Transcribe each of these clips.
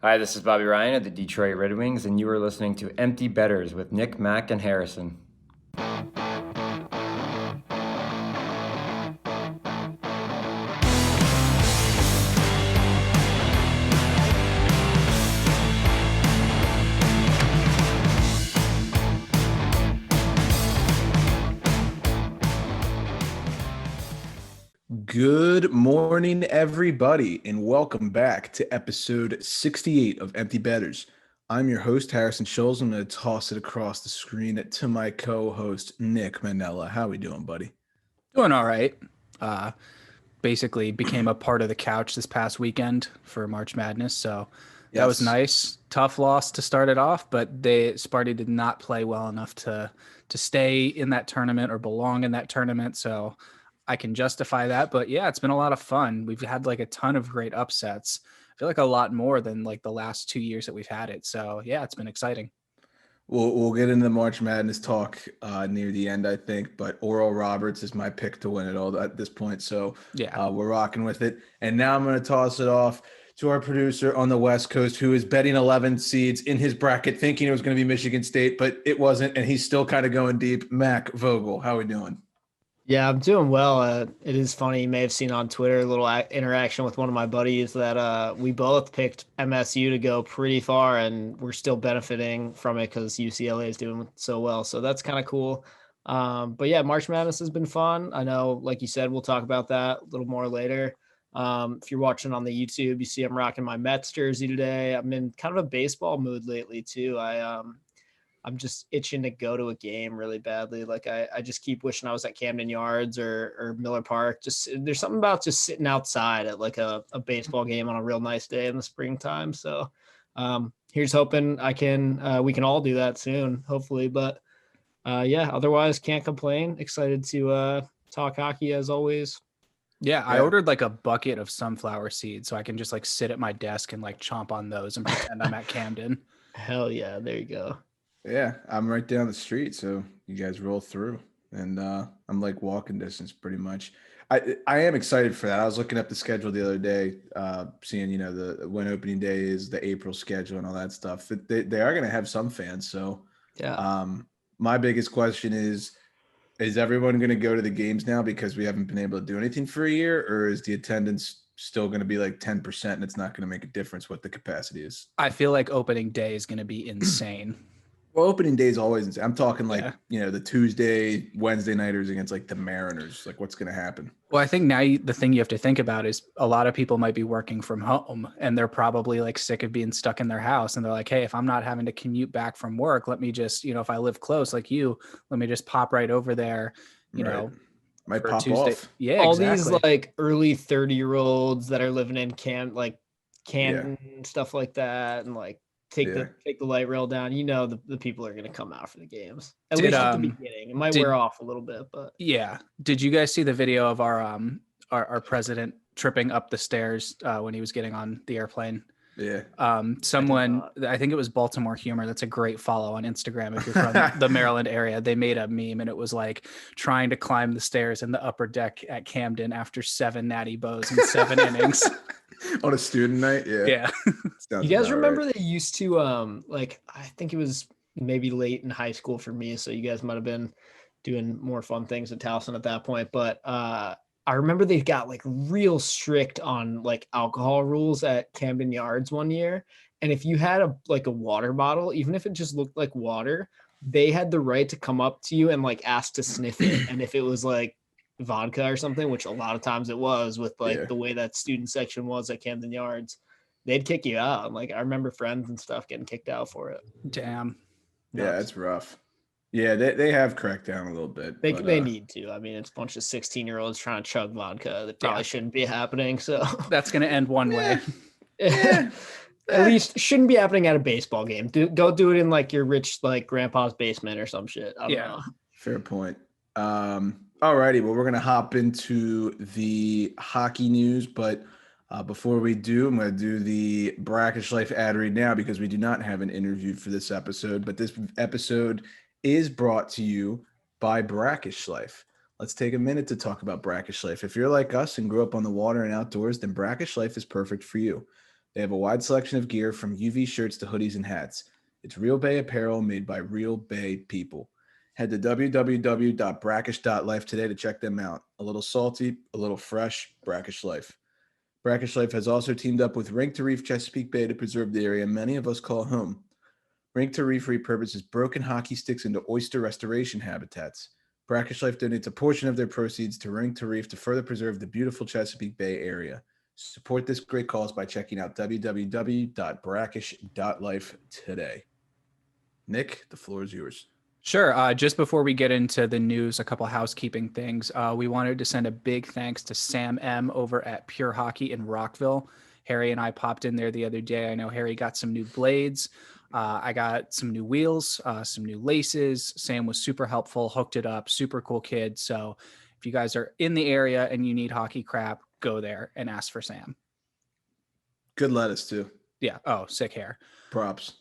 Hi, this is Bobby Ryan of the Detroit Red Wings, and you are listening to Empty Betters with Nick, Mac, and Harrison. Good morning, everybody, and welcome back to episode 68 of Empty Betters. I'm your host, Harrison Scholes. I'm going to toss it across the screen to my co-host, Nick Manella. How we doing, buddy? Doing all right. Basically became a part of the couch this past weekend for March Madness, so that was nice. Tough loss to start it off, but Sparty did not play well enough to stay in that tournament or belong in that tournament, so I can justify that. But yeah, it's been a lot of fun. We've had like a ton of great upsets. I feel like a lot more than like the last 2 years that we've had it. So yeah, it's been exciting. We'll get into the March Madness talk near the end, I think, but Oral Roberts is my pick to win it all at this point. So yeah, we're rocking with it. And now I'm going to toss it off to our producer on the West Coast, who is betting 11 seeds in his bracket, thinking it was going to be Michigan State, but it wasn't, and he's still kind of going deep. Mac Vogel, how are we doing? Yeah, I'm doing well. It is funny. You may have seen on Twitter a little interaction with one of my buddies that we both picked MSU to go pretty far, and we're still benefiting from it because UCLA is doing so well. So that's kind of cool. But yeah, March Madness has been fun. I know, like you said, we'll talk about that a little more later. If you're watching on the YouTube, you see I'm rocking my Mets jersey today. I'm in kind of a baseball mood lately too. I'm just itching to go to a game really badly. Like I just keep wishing I was at Camden Yards or Miller Park. Just there's something about just sitting outside at like a baseball game on a real nice day in the springtime. So here's hoping we can all do that soon, hopefully. But yeah, otherwise can't complain. Excited to talk hockey as always. Yeah, I ordered like a bucket of sunflower seeds so I can just like sit at my desk and like chomp on those and pretend I'm at Camden. Hell yeah, there you go. Yeah, I'm right down the street, so you guys roll through, and I'm like walking distance pretty much. I am excited for that. I was looking up the schedule the other day, seeing the when opening day is, the April schedule, and all that stuff. They are going to have some fans, so yeah. My biggest question is everyone going to go to the games now because we haven't been able to do anything for a year, or is the attendance still going to be like 10% and it's not going to make a difference what the capacity is? I feel like opening day is going to be insane. Well, opening day is always insane. I'm talking like, the Tuesday, Wednesday nighters against like the Mariners. Like, what's going to happen? Well, I think now the thing you have to think about is a lot of people might be working from home and they're probably like sick of being stuck in their house. And they're like, hey, if I'm not having to commute back from work, let me just, if I live close like you, let me just pop right over there, might pop Tuesday off. Yeah, all exactly. These like early 30-year-olds that are living in Canton, stuff like that, and like take the light rail down. The people are going to come out for the games. At least at the beginning. It might wear off a little bit, but yeah. Did you guys see the video of our president tripping up the stairs when he was getting on the airplane? Yeah. I think it was Baltimore Humor. That's a great follow on Instagram if you're from the Maryland area. They made a meme and it was like trying to climb the stairs in the upper deck at Camden after 7 natty bows in 7 innings. On a student night? Yeah. You guys remember they used to I think it was maybe late in high school for me, so you guys might have been doing more fun things at Towson at that point, but I remember they got like real strict on like alcohol rules at Camden Yards one year. And if you had a water bottle, even if it just looked like water, they had the right to come up to you and like ask to sniff it. And if it was like vodka or something, which a lot of times it was with the way that student section was at Camden Yards, they'd kick you out. And like, I remember friends and stuff getting kicked out for it. Damn. Yeah, that's rough. Yeah, they have cracked down a little bit. They need to. I mean, it's a bunch of 16-year-olds trying to chug vodka. That probably shouldn't be happening. So that's going to end one way. At least shouldn't be happening at a baseball game. Go do it in like your rich grandpa's basement or some shit. I don't know. Fair point. Alrighty, well, we're going to hop into the hockey news, but before we do, I'm going to do the Brackish Life ad read now because we do not have an interview for this episode, but this episode is brought to you by Brackish Life. Let's take a minute to talk about Brackish Life. If you're like us and grew up on the water and outdoors, then Brackish Life is perfect for you. They have a wide selection of gear from UV shirts to hoodies and hats. It's Real Bay apparel made by Real Bay people. Head to www.brackish.life today to check them out. A little salty, a little fresh, Brackish Life. Brackish Life has also teamed up with Rink to Reef Chesapeake Bay to preserve the area many of us call home. Rink to Reef repurposes broken hockey sticks into oyster restoration habitats. Brackish Life donates a portion of their proceeds to Rink to Reef to further preserve the beautiful Chesapeake Bay area. Support this great cause by checking out www.brackish.life today. Nick, the floor is yours. Sure. Just before we get into the news, a couple housekeeping things. We wanted to send a big thanks to Sam M over at Pure Hockey in Rockville. Harry and I popped in there the other day. I know Harry got some new blades. I got some new wheels, some new laces. Sam was super helpful, hooked it up, super cool kid. So if you guys are in the area and you need hockey crap, go there and ask for Sam. Good lettuce too. Yeah. Oh, sick hair. Props.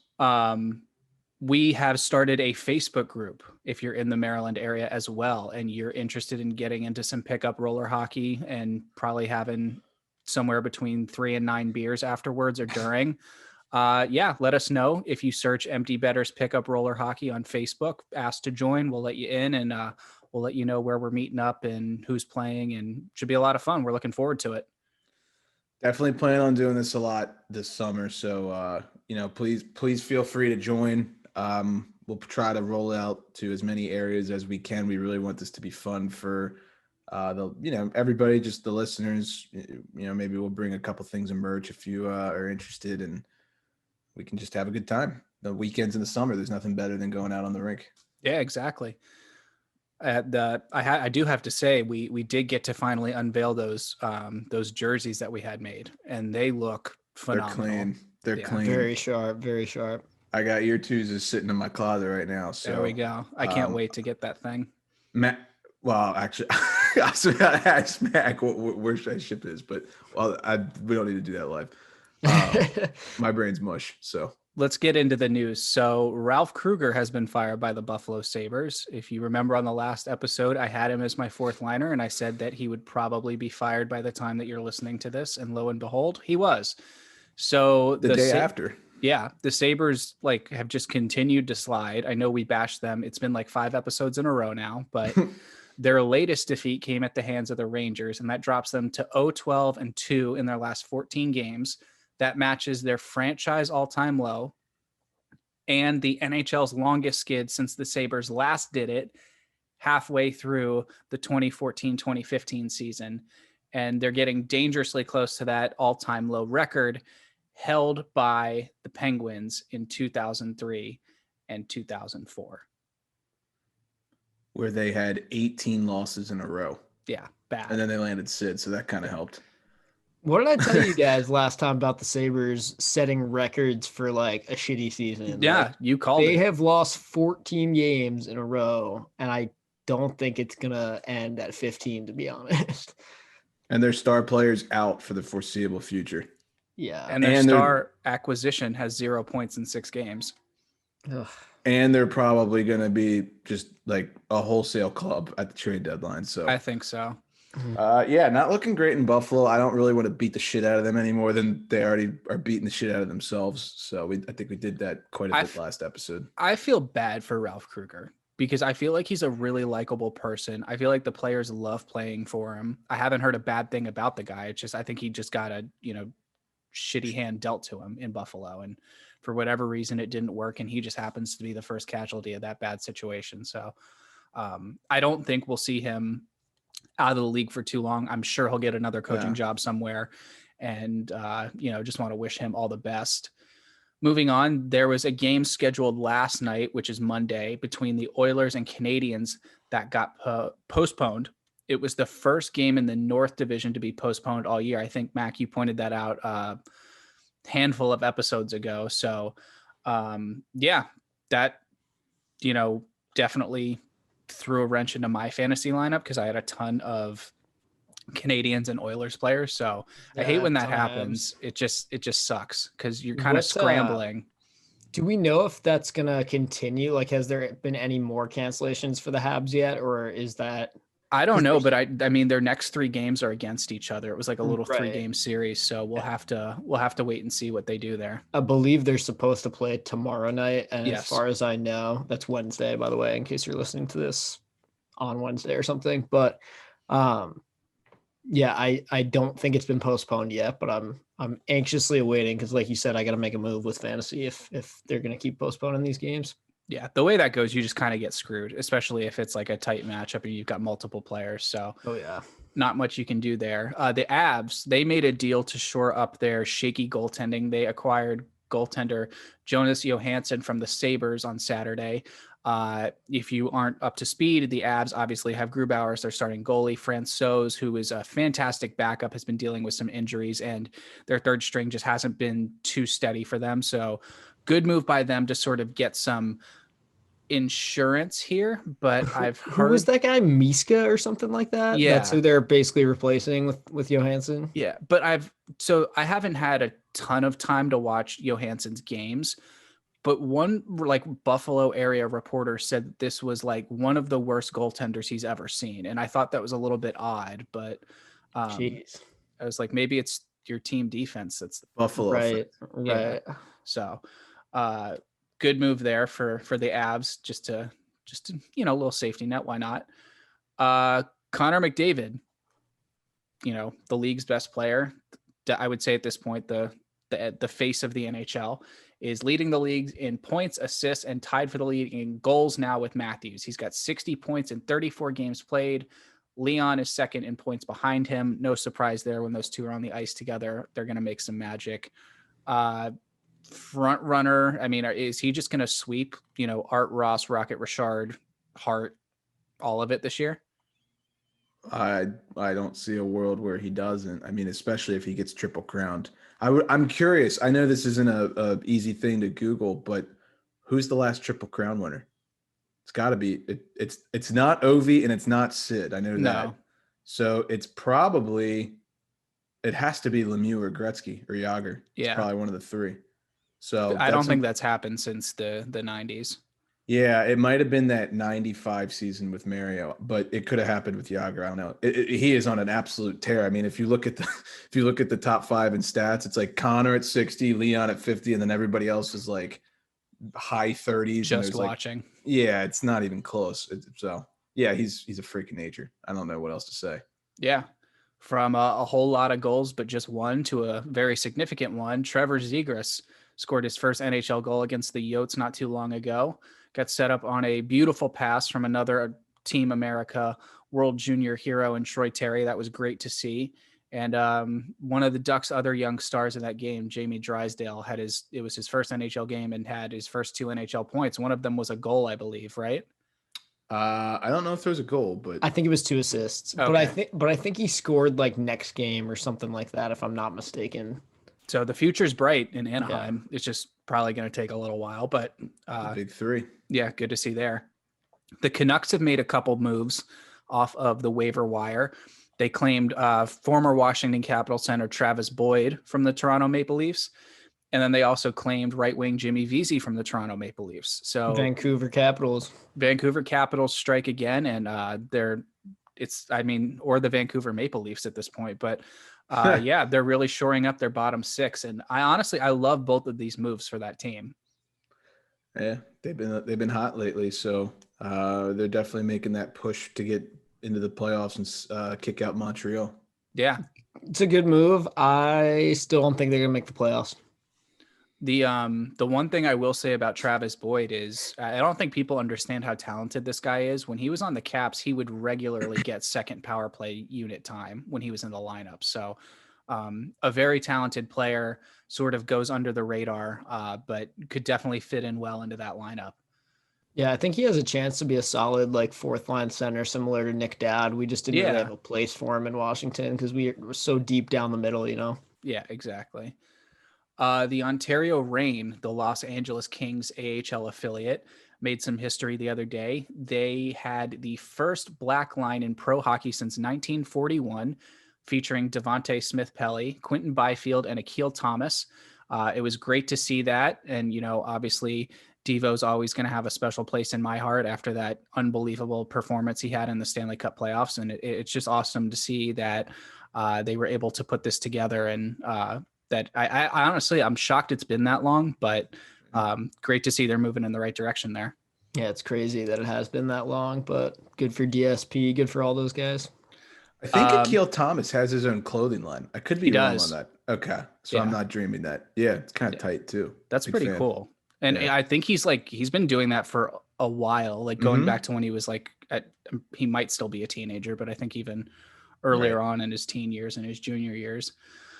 We have started a Facebook group if you're in the Maryland area as well, and you're interested in getting into some pickup roller hockey and probably having somewhere between 3 and 9 beers afterwards or during. Let us know. If you search Empty Betters Pickup Roller Hockey on Facebook, ask to join. We'll let you in, and we'll let you know where we're meeting up and who's playing, and should be a lot of fun. We're looking forward to it. Definitely plan on doing this a lot this summer. So, please feel free to join. We'll try to roll out to as many areas as we can. We really want this to be fun for everybody, just the listeners. Maybe we'll bring a couple things of merch if you are interested, and we can just have a good time. The weekends in the summer, there's nothing better than going out on the rink. Yeah, exactly. I do have to say we did get to finally unveil those jerseys that we had made, and they look phenomenal. They're clean. Very sharp, very sharp. I got year twos is sitting in my closet right now. So there we go. I can't wait to get that thing. Matt, well, actually, I was about to ask Mac where should I ship this, but we don't need to do that live. My brain's mush. So let's get into the news. So Ralph Kruger has been fired by the Buffalo Sabres. If you remember on the last episode, I had him as my fourth liner, and I said that he would probably be fired by the time that you're listening to this. And lo and behold, he was. So the day after. Yeah, the Sabres have just continued to slide. I know we bashed them. It's been 5 episodes in a row now, but their latest defeat came at the hands of the Rangers, and that drops them to 0-12-2 in their last 14 games. That matches their franchise all-time low and the NHL's longest skid since the Sabres last did it halfway through the 2014-2015 season. And they're getting dangerously close to that all-time low record held by the Penguins in 2003 and 2004. Where they had 18 losses in a row. Yeah, bad. And then they landed Sid, so that kind of helped. What did I tell you guys last time about the Sabres setting records for a shitty season? Yeah, you called it. They have lost 14 games in a row, and I don't think it's going to end at 15, to be honest. And their star players out for the foreseeable future. Yeah. And their star acquisition has 0 points in 6 games. Ugh. And they're probably going to be just a wholesale club at the trade deadline. So I think so. Not looking great in Buffalo. I don't really want to beat the shit out of them any more than they already are beating the shit out of themselves. So I think we did that quite a bit last episode. I feel bad for Ralph Kruger because I feel like he's a really likable person. I feel like the players love playing for him. I haven't heard a bad thing about the guy. It's just I think he just got a shitty hand dealt to him in Buffalo, and for whatever reason it didn't work, and he just happens to be the first casualty of that bad situation. So I don't think we'll see him out of the league for too long. I'm sure he'll get another coaching job somewhere, and just want to wish him all the best. Moving on, there was a game scheduled last night, which is Monday, between the Oilers and Canadiens that got postponed. It was the first game in the North Division to be postponed all year. I think, Mac, you pointed that out a handful of episodes ago. So, that, definitely threw a wrench into my fantasy lineup because I had a ton of Canadians and Oilers players. So I hate when that happens. It just sucks because you're kind of scrambling. Do we know if that's going to continue? Has there been any more cancellations for the Habs yet? Or is that... I don't know, but I mean, their next 3 games are against each other. It was like a little Right. 3-game series, so we'll have to wait and see what they do there. I believe they're supposed to play tomorrow night, and as Yes. far as I know, that's Wednesday, by the way, in case you're listening to this on Wednesday or something. But yeah, I don't think it's been postponed yet, but I'm anxiously awaiting because, like you said, I got to make a move with fantasy if they're gonna keep postponing these games. Yeah, the way that goes, you just kind of get screwed, especially if it's like a tight matchup and you've got multiple players. So Oh yeah, not much you can do there. The Avs, they made a deal to shore up their shaky goaltending. They acquired goaltender Jonas Johansson from the Sabres on Saturday. If you aren't up to speed, the Avs obviously have Grubauer as their starting goalie. Francouz, who is a fantastic backup, has been dealing with some injuries, and their third string just hasn't been too steady for them. So good move by them to sort of get some insurance here. But I've heard, who was that guy, Miska or something like that? Yeah. That's who they're basically replacing with Johansson. Yeah, but I haven't had a ton of time to watch Johansson's games, but one like Buffalo area reporter said that this was like one of the worst goaltenders he's ever seen, and I thought that was a little bit odd. But Jeez. I was like, maybe it's your team defense that's Buffalo. Right. Yeah. So good move there for the Avs, just to a little safety net. Why not? Connor McDavid, the league's best player. I would say at this point, the face of the NHL, is leading the league in points, assists, and tied for the lead in goals now with Matthews. He's got 60 points in 34 games played. Leon is second in points behind him. No surprise there. When those two are on the ice together, they're going to make some magic. Front runner, I mean, is he just going to sweep, Art Ross, Rocket Richard, Hart, all of it this year? I don't see a world where he doesn't. I mean, especially if he gets triple crowned. I'm curious. I know this isn't a easy thing to Google, but who's the last triple crown winner? It's got to be. It's not Ovi and it's not Sid. I know that. No. So it has to be Lemieux or Gretzky or Yager. It's Yeah. probably one of the 3. So I don't think that's happened since the 90s. Yeah, it might have been that 95 season with Mario, but it could have happened with Yager. I don't know. He is on an absolute tear. I mean, if you look at the top 5 in stats, it's like Connor at 60, Leon at 50, and then everybody else is like high 30s. Just watching. Yeah, it's not even close. So yeah, he's a freak of nature. I don't know what else to say. Yeah. From a whole lot of goals, but just one to a very significant one. Trevor Zegras scored his first NHL goal against the Yotes not too long ago. Got set up on a beautiful pass from another Team America World Junior hero in Troy Terry. That was great to see. And one of the Ducks' other young stars in that game, Jamie Drysdale, it was his first NHL game and had his first 2 NHL points. One of them was a goal, I believe, right? I don't know if there's a goal, but I think it was 2 assists. Okay. But I think he scored like next game or something like that, if I'm not mistaken. So the future's bright in Anaheim. Yeah. It's just probably going to take a little while, but the big 3. Yeah, good to see there. The Canucks have made a couple moves off of the waiver wire. They claimed former Washington Capitals center Travis Boyd from the Toronto Maple Leafs. And then they also claimed right wing Jimmy Vesey from the Toronto Maple Leafs. So Vancouver Capitals strike again. And or the Vancouver Maple Leafs at this point. But yeah, they're really shoring up their bottom 6. And I love both of these moves for that team. Yeah, they've been hot lately. So they're definitely making that push to get into the playoffs and kick out Montreal. Yeah. It's a good move. I still don't think they're going to make the playoffs. The one thing I will say about Travis Boyd is I don't think people understand how talented this guy is. When he was on the Caps, he would regularly get second power play unit time when he was in the lineup. So a very talented player, sort of goes under the radar, but could definitely fit in well into that lineup. Yeah, I think he has a chance to be a solid like 4th line center, similar to Nick Dowd. We just didn't really have a place for him in Washington because we were so deep down the middle, Yeah, exactly. The Ontario Reign, the Los Angeles Kings AHL affiliate, made some history the other day. They had the first black line in pro hockey since 1941, featuring Devontae Smith-Pelly, Quentin Byfield, and Akil Thomas. It was great to see that. And, obviously Devo's always going to have a special place in my heart after that unbelievable performance he had in the Stanley Cup playoffs. And it's just awesome to see that they were able to put this together. And that I honestly, I'm shocked it's been that long, but great to see they're moving in the right direction there. Yeah, it's crazy that it has been that long, but good for DSP, good for all those guys. I think Akil Thomas has his own clothing line. I could be wrong on that. Okay, so I'm not dreaming that. Yeah, it's kind of tight too. That's pretty cool. And I think he's been doing that for a while, like going back to when he was like he might still be a teenager, but I think even earlier on in his teen years and his junior years.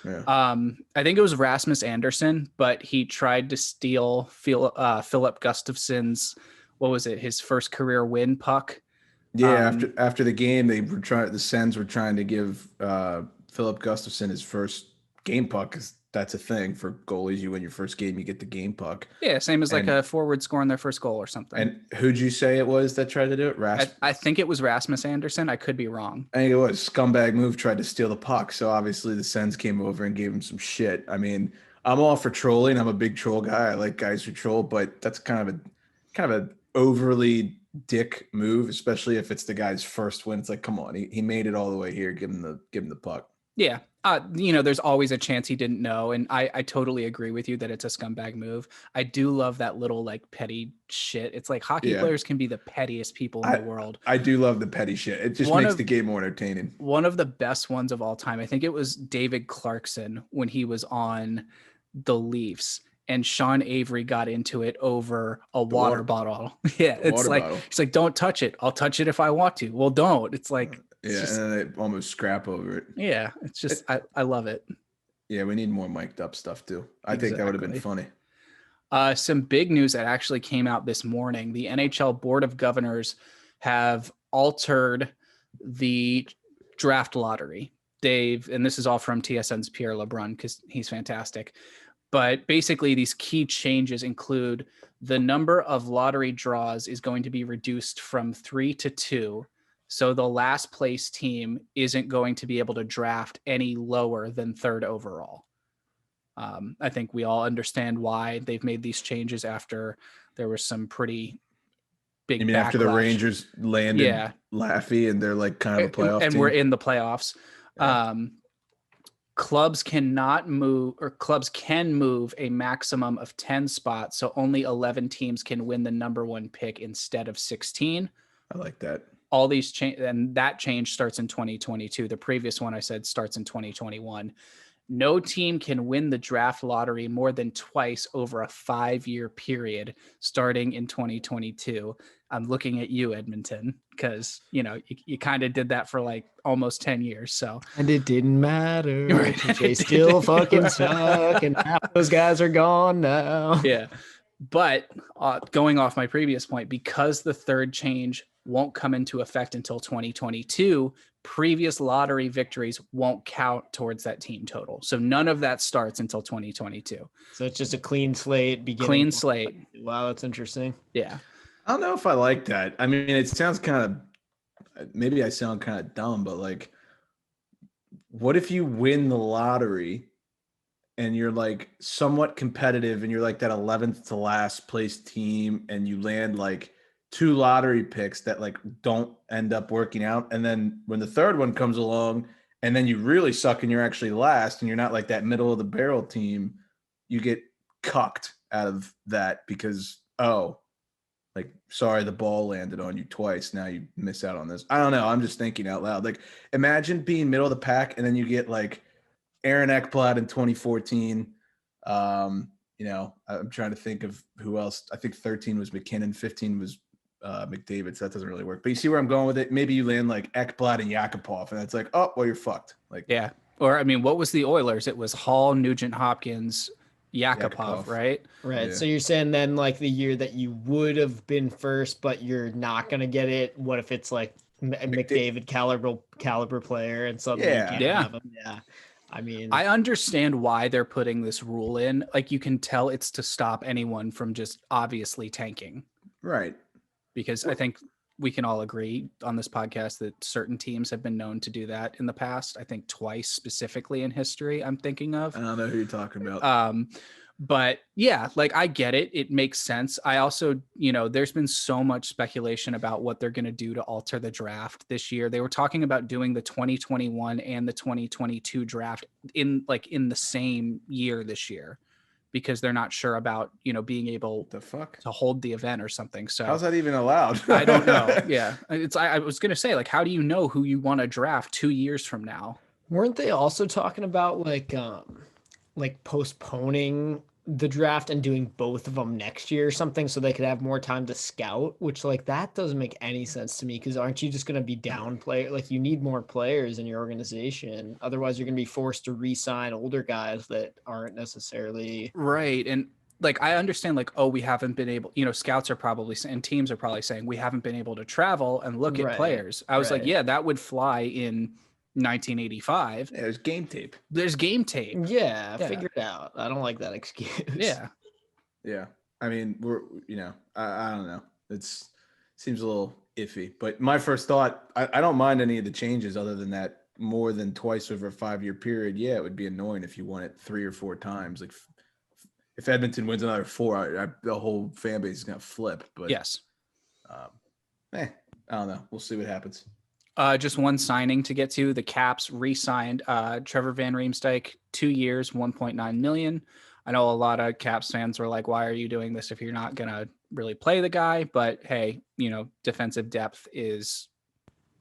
Yeah. I think it was Rasmus Andersson, but he tried to steal Philip Gustafsson's, what was it, his first career win puck. Yeah, after the game, the Sens were trying to give Philip Gustafsson his first game puck, because that's a thing for goalies. You win your first game, you get the game puck. Yeah, same as like a forward scoring their first goal or something. And who'd you say it was that tried to do it? I think it was Rasmus Andersson. I could be wrong. I think it was. Scumbag move, tried to steal the puck. So obviously the Sens came over and gave him some shit. I mean, I'm all for trolling. I'm a big troll guy. I like guys who troll, but that's kind of a overly dick move, especially if it's the guy's first win. It's like, come on, he made it all the way here. Give him the puck. Yeah. There's always a chance he didn't know. And I totally agree with you that it's a scumbag move. I do love that little like petty shit. It's like hockey players can be the pettiest people in the world. I do love the petty shit. It just makes the game more entertaining. One of the best ones of all time, I think it was David Clarkson when he was on the Leafs. And Sean Avery got into it over a water bottle. Yeah, it's like it's like, don't touch it. I'll touch it if I want to. Well, don't. It's like and then they almost scrap over it. Yeah, it's just I love it. Yeah, we need more mic'd up stuff too. I think that would have been funny. Some big news that actually came out this morning. The NHL Board of Governors have altered the draft lottery. And this is all from TSN's Pierre LeBrun because he's fantastic. But basically, these key changes include the number of lottery draws is going to be reduced from 3 to 2. So the last place team isn't going to be able to draft any lower than 3rd overall. I think we all understand why they've made these changes after there was some pretty big backlash. After the Rangers landed Laffy and they're like kind of a playoff team? And we're in the playoffs. Yeah. Clubs can move a maximum of 10 spots. So only 11 teams can win the number 1 pick instead of 16. I like that. All these change, and that change starts in 2022. The previous one I said starts in 2021. No team can win the draft lottery more than twice over a 5-year period starting in 2022. I'm looking at you, Edmonton, because you kind of did that for like almost 10 years. So and it didn't matter. Right. They still fucking suck, and half those guys are gone now. Yeah, but going off my previous point, because the third change won't come into effect until 2022, previous lottery victories won't count towards that team total. So none of that starts until 2022. So it's just a clean slate beginning. Clean slate. Wow, that's interesting. Yeah. I don't know if I like that. I mean, it sounds maybe I sound kind of dumb, but like, what if you win the lottery and you're like somewhat competitive and you're like that 11th to last place team and you land like 2 lottery picks that like don't end up working out. And then when the third one comes along and then you really suck and you're actually last and you're not like that middle of the barrel team, you get cucked out of that because, like, sorry, the ball landed on you twice. Now you miss out on this. I don't know. I'm just thinking out loud. Like, imagine being middle of the pack and then you get like Aaron Ekblad in 2014. I'm trying to think of who else. I think 13 was McKinnon, 15 was McDavid, so that doesn't really work. But you see where I'm going with it? Maybe you land like Ekblad and Yakupov, and it's like, oh, well, you're fucked. Like, yeah. Or I mean, what was the Oilers? It was Hall, Nugent Hopkins, Yakupov, right? Right. Yeah. So you're saying then like the year that you would have been first, but you're not gonna get it. What if it's like McDavid caliber player and something? Yeah. Yeah. I mean, I understand why they're putting this rule in. Like, you can tell it's to stop anyone from just obviously tanking. Right. Because I think we can all agree on this podcast that certain teams have been known to do that in the past. I think twice specifically in history I'm thinking of. I don't know who you're talking about. But yeah, like I get it. It makes sense. I also, there's been so much speculation about what they're going to do to alter the draft this year. They were talking about doing the 2021 and the 2022 draft in the same year this year, because they're not sure about, being able The fuck? to hold the event or something. So How's that even allowed? I don't know. Yeah. I was going to say, like, how do you know who you want to draft 2 years from now? Weren't they also talking about like postponing the draft and doing both of them next year or something so they could have more time to scout, which like that doesn't make any sense to me, because aren't you just going to be down player? Like you need more players in your organization. Otherwise you're going to be forced to re-sign older guys that aren't necessarily right. And like, I understand like, oh, we haven't been able, scouts are probably and teams are probably saying we haven't been able to travel and look at players. I was like, yeah, that would fly in 1985. Yeah, there's game tape. There's game tape. Yeah, figure it out. I don't like that excuse. Yeah. I mean, I don't know. Seems a little iffy, but my first thought, I don't mind any of the changes other than that more than twice over a 5-year period. Yeah, it would be annoying if you won it 3 or 4 times. Like if Edmonton wins another 4, the whole fan base is going to flip, but yes. I don't know. We'll see what happens. Just one signing to get to. The Caps re-signed Trevor Van Riemsdyk, 2 years, $1.9 million. I know a lot of Caps fans were like, why are you doing this if you're not going to really play the guy? But hey, defensive depth is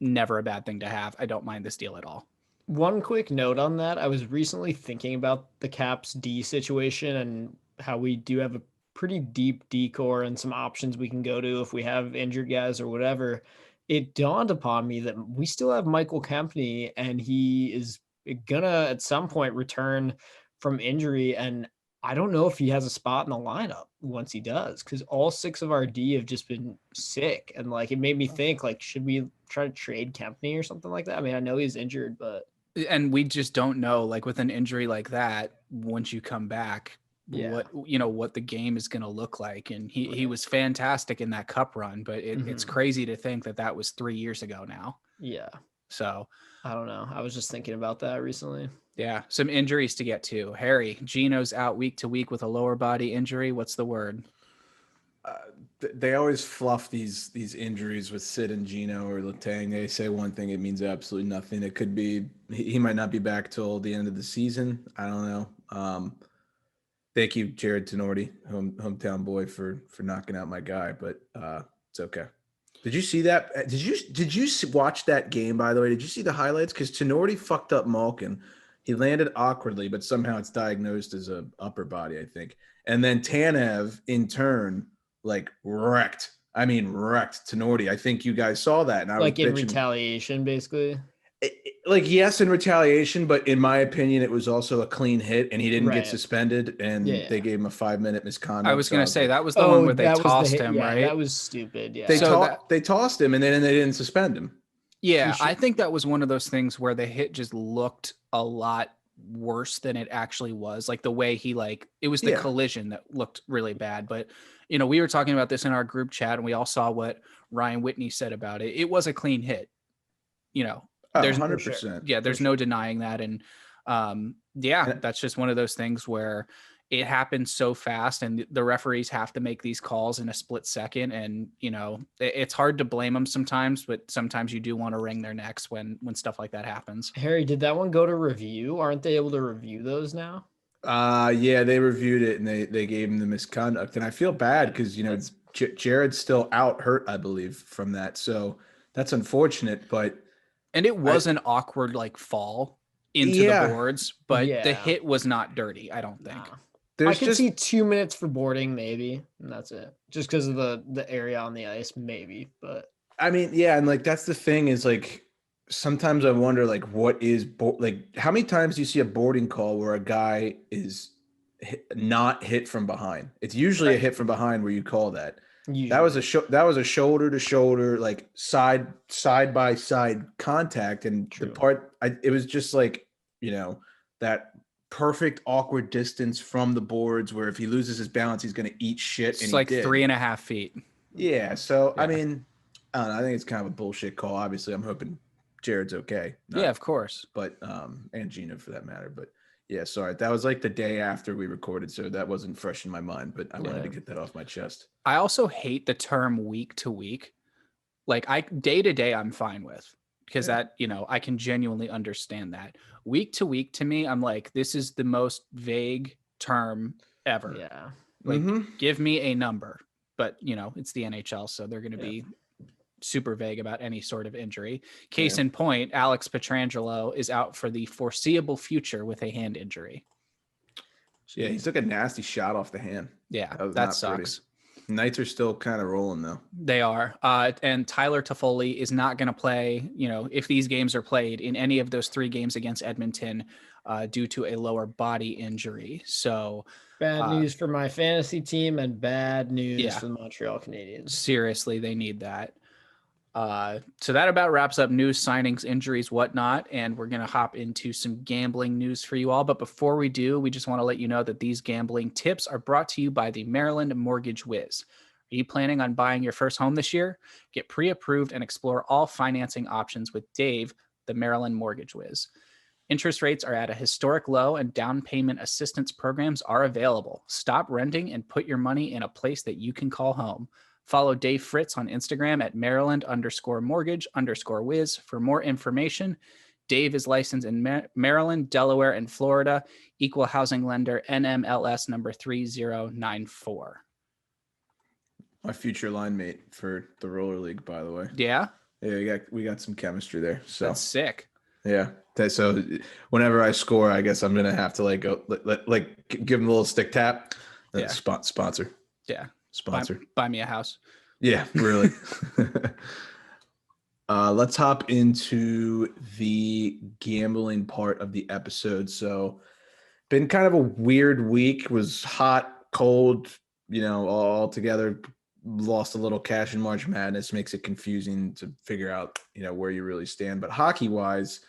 never a bad thing to have. I don't mind this deal at all. One quick note on that. I was recently thinking about the Caps D situation and how we do have a pretty deep D core and some options we can go to if we have injured guys or whatever. It dawned upon me that we still have Michael Kempney, and he is gonna at some point return from injury. And I don't know if he has a spot in the lineup once he does, because all 6 of our D have just been sick. And like, it made me think, like, should we try to trade Kempney or something like that? I mean, I know he's injured, but. And we just don't know, like with an injury like that, once you come back, what the game is going to look like. And he was fantastic in that cup run, but it's crazy to think that was 3 years ago now. Yeah. So I don't know. I was just thinking about that recently. Yeah. Some injuries to get to. Harry, Gino's out week to week with a lower body injury. What's the word? They always fluff these injuries with Sid and Gino or Letang. They say one thing, it means absolutely nothing. It could be he might not be back till the end of the season. I don't know. Thank you, Jared Tenorti, hometown boy, for knocking out my guy, but it's okay. Did you see that? Did you watch that game, by the way? Did you see the highlights? Because Tenorti fucked up Malkin. He landed awkwardly, but somehow it's diagnosed as a upper body, I think. And then Tanev, in turn, wrecked Tenorti. I think you guys saw that. And I was in retaliation, basically. Yes, in retaliation, but in my opinion, it was also a clean hit, and he didn't get suspended, and they gave him a 5-minute misconduct. I was going to say that was the one where they tossed him, right? That was stupid. Yeah, they tossed him, and then they didn't suspend him. Yeah, I think that was one of those things where the hit just looked a lot worse than it actually was. Like the way he it was the collision that looked really bad. But we were talking about this in our group chat, and we all saw what Ryan Whitney said about it. It was a clean hit. There's 100%. Yeah, there's no denying that. And that's just one of those things where it happens so fast, and the referees have to make these calls in a split second. And, it's hard to blame them sometimes, but sometimes you do want to wring their necks when stuff like that happens. Harry, did that one go to review? Aren't they able to review those now? Yeah, they reviewed it, and they gave him the misconduct. And I feel bad because, Jared's still out hurt, I believe, from that. So that's unfortunate, but. And it was an awkward fall into the boards, but the hit was not dirty, I don't think. I could see 2 minutes for boarding, maybe, and that's it. Just because of the area on the ice, maybe. But I mean, yeah, and that's the thing is sometimes I wonder what is how many times do you see a boarding call where a guy is not hit from behind? It's usually a hit from behind where you call that. Usually. That was a shoulder to shoulder, side by side contact, and the part it was just that perfect awkward distance from the boards where if he loses his balance, he's going to eat shit. It's 3.5 feet. Yeah. So I mean, I don't know. I think it's kind of a bullshit call. Obviously, I'm hoping Jared's okay. Yeah, of course. But and Gino for that matter. But Yeah, sorry. That was like the day after we recorded, so that wasn't fresh in my mind, but I wanted to get that off my chest. I also hate the term week to week. Like day to day, I'm fine with, because that, I can genuinely understand that. Week to week, to me, I'm like, this is the most vague term ever. Yeah. Like, give me a number, but it's the NHL, so they're going to be super vague about any sort of injury. Case in point, Alex Pietrangelo is out for the foreseeable future with a hand injury. Yeah, he took a nasty shot off the hand. Yeah, that sucks. Pretty. Knights are still kind of rolling though. They are. And Tyler Toffoli is not going to play, if these games are played, in any of those 3 games against Edmonton due to a lower body injury. So bad news for my fantasy team and bad news for the Montreal Canadiens. Seriously, they need that. So that about wraps up news, signings, injuries, whatnot. And we're going to hop into some gambling news for you all. But before we do, we just want to let you know that these gambling tips are brought to you by the Maryland Mortgage Wiz. Are you planning on buying your first home this year? Get pre-approved and explore all financing options with Dave, the Maryland Mortgage Wiz. Interest rates are at a historic low and down payment assistance programs are available. Stop renting and put your money in a place that you can call home. Follow Dave Fritz on Instagram at Maryland_mortgage_wiz for more information. Dave is licensed in Maryland, Delaware, and Florida. Equal housing lender, NMLS number 3094. My future line mate for the roller league, by the way. Yeah? Yeah, we got some chemistry there. So that's sick. Yeah. So whenever I score, I guess I'm gonna have to go give him a little stick tap. Sponsor. Yeah. Sponsor. Buy me a house. Yeah, really. Let's hop into the gambling part of the episode. So been kind of a weird week. Was hot, cold, all together. Lost a little cash in March Madness. Makes it confusing to figure out, where you really stand. But hockey-wise,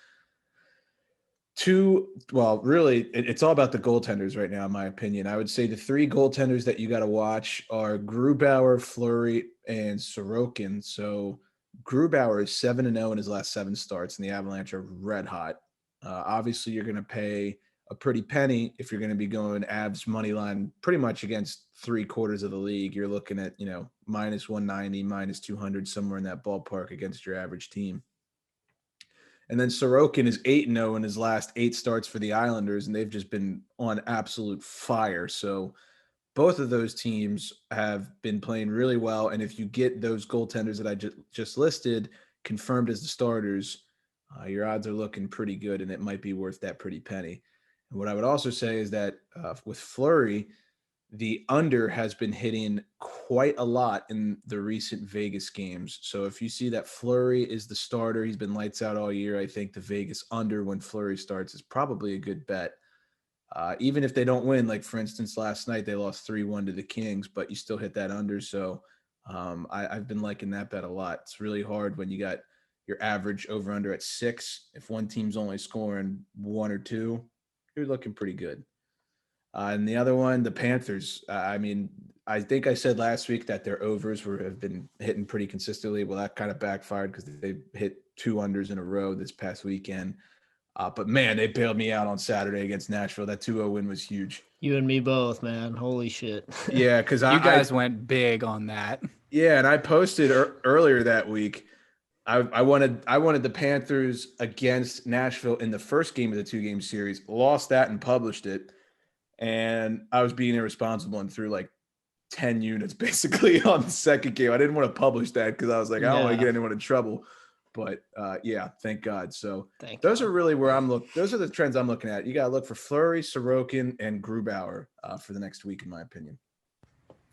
really, it's all about the goaltenders right now, in my opinion. I would say the 3 goaltenders that you got to watch are Grubauer, Fleury, and Sorokin. So Grubauer is 7-0 in his last 7 starts, and the Avalanche are red hot. Obviously, you're going to pay a pretty penny if you're going to be going Avs money line pretty much against 3/4 of the league. You're looking at, minus 190, minus 200, somewhere in that ballpark against your average team. And then Sorokin is 8-0 in his last 8 starts for the Islanders, and they've just been on absolute fire. So both of those teams have been playing really well. And if you get those goaltenders that I just listed confirmed as the starters, your odds are looking pretty good, and it might be worth that pretty penny. And what I would also say is that with Fleury, the under has been hitting quite a lot in the recent Vegas games. So if you see that Fleury is the starter, he's been lights out all year. I think the Vegas under when Fleury starts is probably a good bet. Even if they don't win, like for instance, last night they lost 3-1 to the Kings, but you still hit that under. So I've been liking that bet a lot. It's really hard when you got your average over under at 6. If one team's only scoring 1 or 2, you're looking pretty good. And the other one, the Panthers. I think I said last week that their overs have been hitting pretty consistently. Well, that kind of backfired because they hit 2 unders in a row this past weekend. But man, they bailed me out on Saturday against Nashville. That 2-0 win was huge. You and me both, man. Holy shit. Yeah, because you guys went big on that. Yeah, and I posted earlier that week. I wanted the Panthers against Nashville in the first game of the 2-game series. Lost that and published it. And I was being irresponsible and threw 10 units basically on the second game. I didn't want to publish that because I was like, I don't want to get anyone in trouble. But thank God. So those are really where I'm looking. Those are the trends I'm looking at. You got to look for Fleury, Sorokin, and Grubauer for the next week, in my opinion.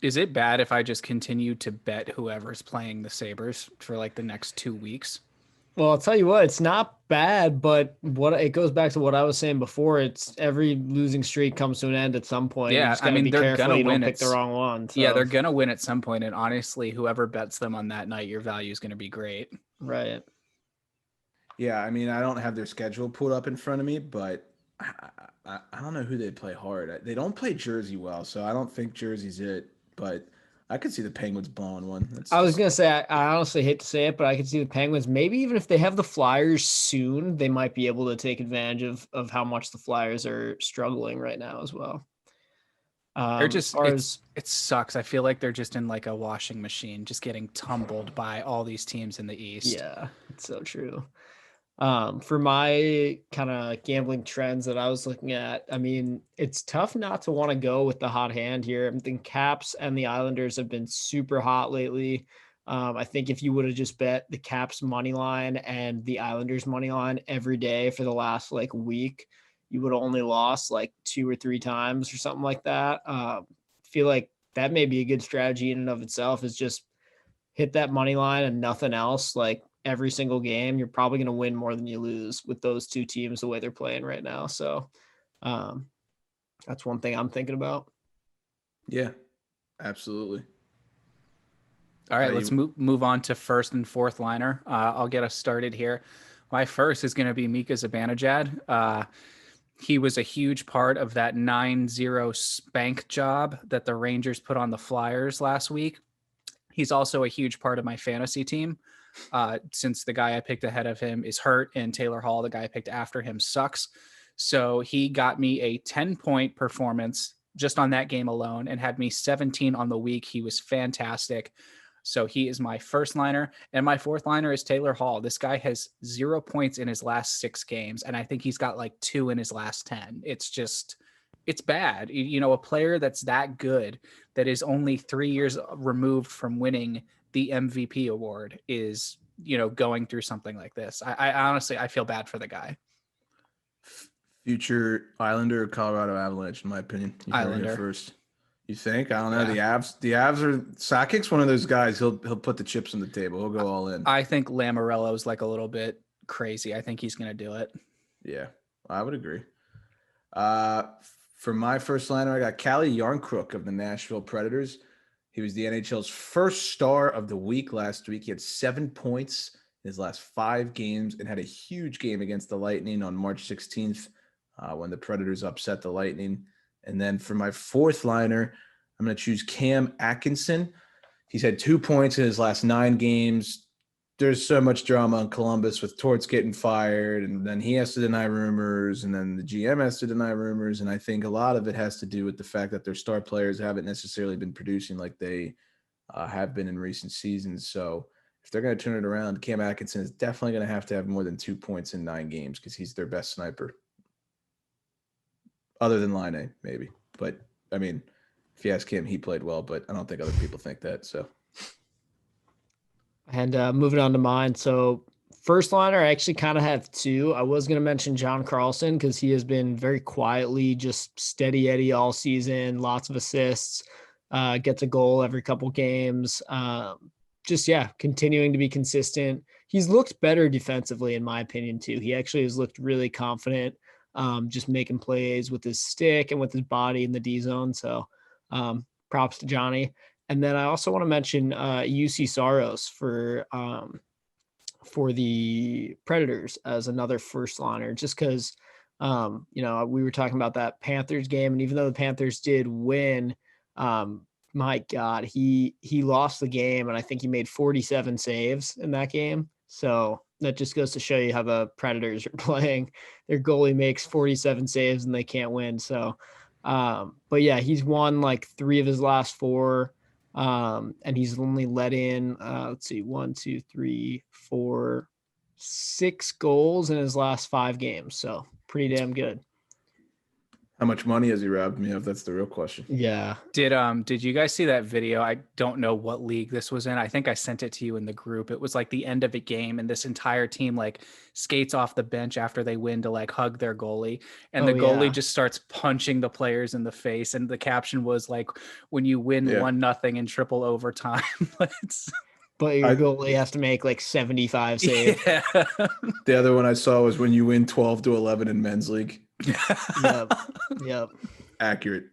Is it bad if I just continue to bet whoever's playing the Sabres for the next 2 weeks? Well, I'll tell you what, it's not bad, but it goes back to what I was saying before. It's every losing streak comes to an end at some point. Yeah, they're gonna win. Pick the wrong one. So. Yeah, they're gonna win at some point, and honestly, whoever bets them on that night, your value is gonna be great. Right. Yeah, I don't have their schedule pulled up in front of me, but I don't know who they play hard. They don't play Jersey well, so I don't think Jersey's it. But I could see the Penguins blowing one. I was gonna say I honestly hate to say it, but I could see the Penguins. Maybe even if they have the Flyers soon, they might be able to take advantage of how much the Flyers are struggling right now as well. They're just it sucks. I feel like they're just in like a washing machine, just getting tumbled by all these teams in the East. Yeah, it's so true. For my kind of gambling trends that I was looking at, I mean, it's tough not to want to go with the hot hand here. I think Caps and the Islanders have been super hot lately. I think if you would have just bet the Caps money line and the Islanders money line every day for the last like week, you would have only lost like 2 or 3 times or something like that. Feel like that may be a good strategy in and of itself, is just hit that money line and nothing else. Like every single game, you're probably going to win more than you lose with those two teams the way they're playing right now. So that's one thing I'm thinking about. Yeah, absolutely. All right, let's move on to first and fourth liner. I'll get us started here. My first is going to be Mika Zibanejad. He was a huge part of that 9-0 spank job that the Rangers put on the Flyers last week. He's also a huge part of my fantasy team, since the guy I picked ahead of him is hurt and Taylor Hall, the guy I picked after him, sucks. So he got me a 10-point performance just on that game alone and had me 17 on the week. He was fantastic. So he is my first liner. And my fourth liner is Taylor Hall. This guy has 0 points in his last 6 games. And I think he's got like 2 in his last 10. It's bad. You know, a player that's that good, that is only 3 years removed from winning the MVP award, is, you know, going through something like this. I honestly, I feel bad for the guy. Future Islander or Colorado Avalanche, in my opinion. Islander first. You think? I don't know. Yeah. The Avs are Sakic's one of those guys. He'll put the chips on the table. He'll go all in. I think Lamoriello's like a little bit crazy. I think he's going to do it. Yeah, I would agree. For my first liner, I got Calle Yarncrook of the Nashville Predators. He was the NHL's first star of the week last week. He had 7 points in his last 5 games and had a huge game against the Lightning on March 16th when the Predators upset the Lightning. And then for my fourth liner, I'm going to choose Cam Atkinson. He's had 2 points in his last 9 games. There's so much drama in Columbus with Torts getting fired, and then he has to deny rumors, and then the GM has to deny rumors. And I think a lot of it has to do with the fact that their star players haven't necessarily been producing like they have been in recent seasons. So if they're going to turn it around, Cam Atkinson is definitely going to have more than 2 points in 9 games because he's their best sniper. Other than Line, maybe. But, I mean, if you ask him, he played well, but I don't think other people think that. So, and moving on to mine. So first liner, I actually kind of have 2. I was going to mention John Carlson because he has been very quietly just steady Eddie all season, lots of assists, gets a goal every couple games. Continuing to be consistent. He's looked better defensively, in my opinion, too. He actually has looked really confident. Just making plays with his stick and with his body in the D zone. So props to Johnny. And then I also want to mention UC Saros for the Predators as another first liner, just because, we were talking about that Panthers game. And even though the Panthers did win, my God, he lost the game. And I think he made 47 saves in that game. So that just goes to show you how the Predators are playing. Their goalie makes 47 saves and they can't win. So, but yeah, he's won like 3 of his last 4. And he's only let in, 6 goals in his last 5 games. So pretty damn good. how much money has he robbed me of? That's the real question. Yeah. Did you guys see that video? I don't know what league this was in. I think I sent it to you in the group. It was like the end of a game and this entire team like skates off the bench after they win to like hug their goalie. And the goalie just starts punching the players in the face. And the caption was like, when you win 1-0 in triple overtime. But your goalie has to make like 75 saves. Yeah. The other one I saw was when you win 12-11 in men's league. Yep. Accurate.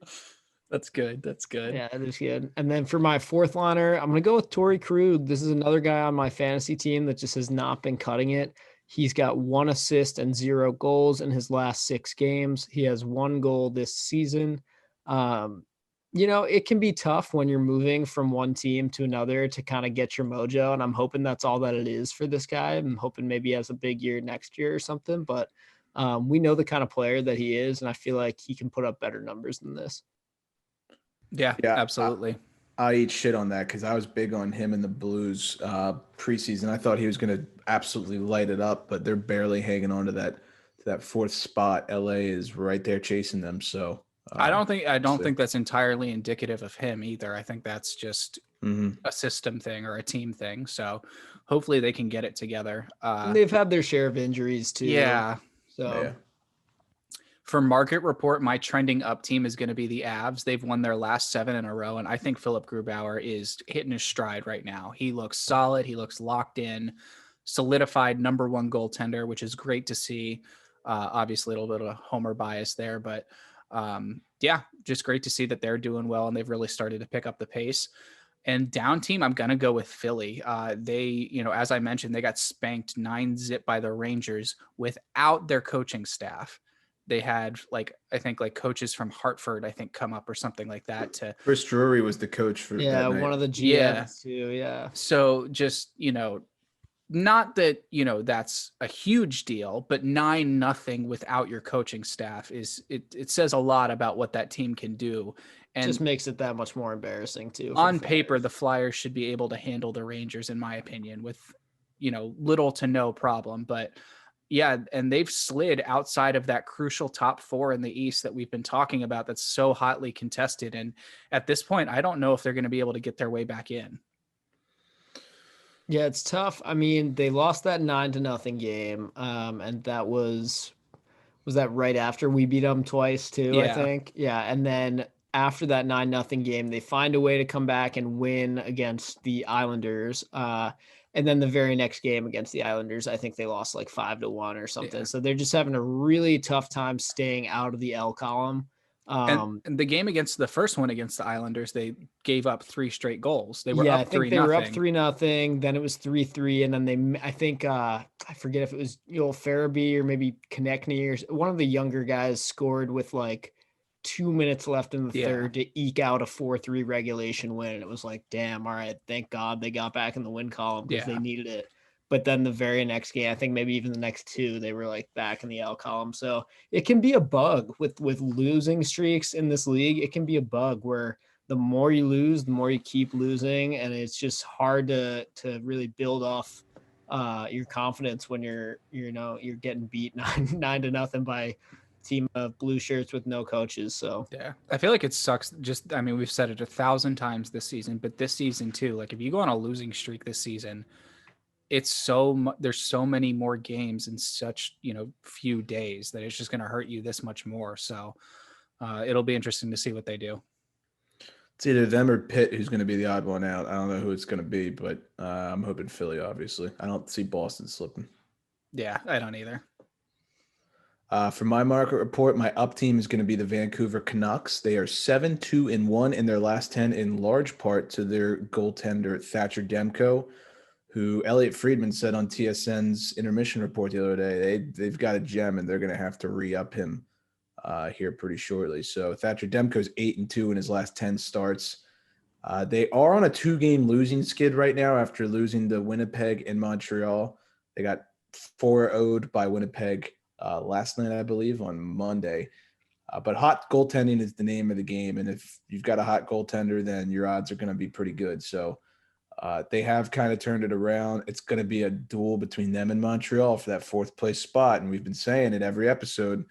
That's good. Yeah, that is good. And then for my fourth liner, I'm going to go with Torrey Krug. This is another guy on my fantasy team that just has not been cutting it. He's got 1 assist and 0 goals in his last 6 games. He has 1 goal this season. It can be tough when you're moving from one team to another to kind of get your mojo. And I'm hoping that's all that it is for this guy. I'm hoping maybe he has a big year next year or something. But we know the kind of player that he is. And I feel like he can put up better numbers than this. Yeah, absolutely. I eat shit on that because I was big on him in the Blues preseason. I thought he was going to absolutely light it up, but they're barely hanging on to that fourth spot. LA is right there chasing them. So I don't think that's entirely indicative of him either. I think that's just a system thing or a team thing. So hopefully they can get it together. They've had their share of injuries too. Yeah. So. Yeah. For market report, my trending up team is going to be the Avs. They've won their last 7 in a row, and I think Philip Grubauer is hitting his stride right now. He looks solid. He looks locked in, solidified number 1 goaltender, which is great to see. Obviously, a little bit of homer bias there, but yeah, just great to see that they're doing well, and they've really started to pick up the pace. And down team, I'm going to go with Philly. They, as I mentioned, they got spanked 9-0 by the Rangers without their coaching staff. They had I think coaches from Hartford, come up or something like that. Chris Drury was the coach for that night. One of the GMs too. Yeah. So just, not that, that's a huge deal, but 9-0 without your coaching staff it says a lot about what that team can do. And just makes it that much more embarrassing too. On paper, the Flyers should be able to handle the Rangers, in my opinion, with, little to no problem. But yeah, and they've slid outside of that crucial top 4 in the East that we've been talking about that's so hotly contested. And at this point, I don't know if they're going to be able to get their way back in. Yeah, it's tough. I mean, they lost that 9-0 game. And that was that right after we beat them twice too, Yeah. I think. Yeah. And then after that 9-0 game, they find a way to come back and win against the Islanders. And then the very next game against the Islanders, I think they lost 5-1 or something. Yeah. So they're just having a really tough time staying out of the L column. And the game the first one against the Islanders, they gave up 3 straight goals. They were up 3-0. I think they were up 3-0. Then it was 3-3. And then I think, I forget if it was Farabee or maybe Konechny or one of the younger guys scored with 2 minutes left in the third to eke out a 4-3 regulation win. And it was damn, all right, thank God they got back in the win column because they needed it. But then the very next game, I think maybe even the next 2, they were back in the L column. So it can be a bug with losing streaks in this league. It can be a bug where the more you lose, the more you keep losing. And it's just hard to really build off your confidence when you're getting beat 9-0 by team of blue shirts with no coaches. So yeah, I feel like it sucks. We've said it 1,000 times this season, but this season too, if you go on a losing streak this season, it's there's so many more games in such, few days that it's just going to hurt you this much more. So it'll be interesting to see what they do. It's either them or Pitt who's going to be the odd one out. I don't know who it's going to be, but I'm hoping Philly, obviously. I don't see Boston slipping. Yeah, I don't either. For my market report, my up team is going to be the Vancouver Canucks. They are 7-2-1 in their last 10, in large part to their goaltender Thatcher Demko, who Elliot Friedman said on TSN's intermission report the other day, they've got a gem and they're going to have to re-up him here pretty shortly. So Thatcher Demko's 8-2 in his last 10 starts. They are on a 2-game losing skid right now after losing to Winnipeg and Montreal. They got 4-0'd by Winnipeg last night, I believe, on Monday. But hot goaltending is the name of the game. And if you've got a hot goaltender, then your odds are going to be pretty good. So they have kind of turned it around. It's going to be a duel between them and Montreal for that 4th place spot. And we've been saying it every episode.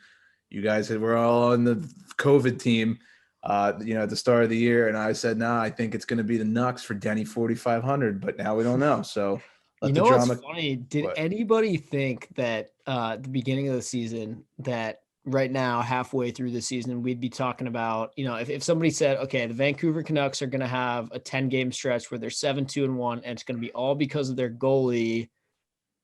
You guys were all on the COVID team, at the start of the year. And I said, I think it's going to be the Nucks for Denny 4,500, but now we don't know. So what's funny? Did anybody think that at the beginning of the season that right now, halfway through the season, we'd be talking about, if somebody said, okay, the Vancouver Canucks are going to have a 10-game stretch where they're 7-2-1, and it's going to be all because of their goalie,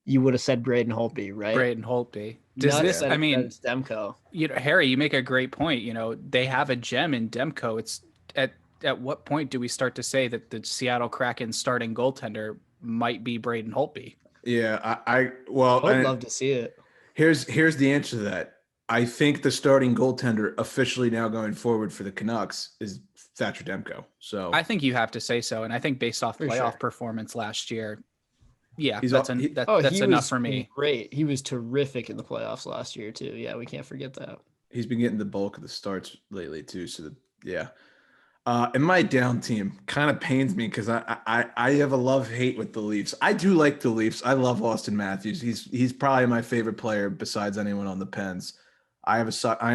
you would have said Braden Holtby, right? Braden Holtby. It's Demko. Harry, you make a great point. They have a gem in Demko. It's at what point do we start to say that the Seattle Kraken starting goaltender might be Braden Holtby? Yeah, I would love to see it. Here's the answer to that. I think the starting goaltender officially now going forward for the Canucks is Thatcher Demko. So I think you have to say so, and I think based off For playoff sure. performance last year, yeah, He's that's al- he- that's he enough was for me. great. He was terrific in the playoffs last year too. Yeah, we can't forget that. he's been getting the bulk of the starts lately too. So yeah. And my down team kind of pains me because I have a love-hate with the Leafs. I do like the Leafs. I love Austin Matthews. He's probably my favorite player besides anyone on the Pens. I am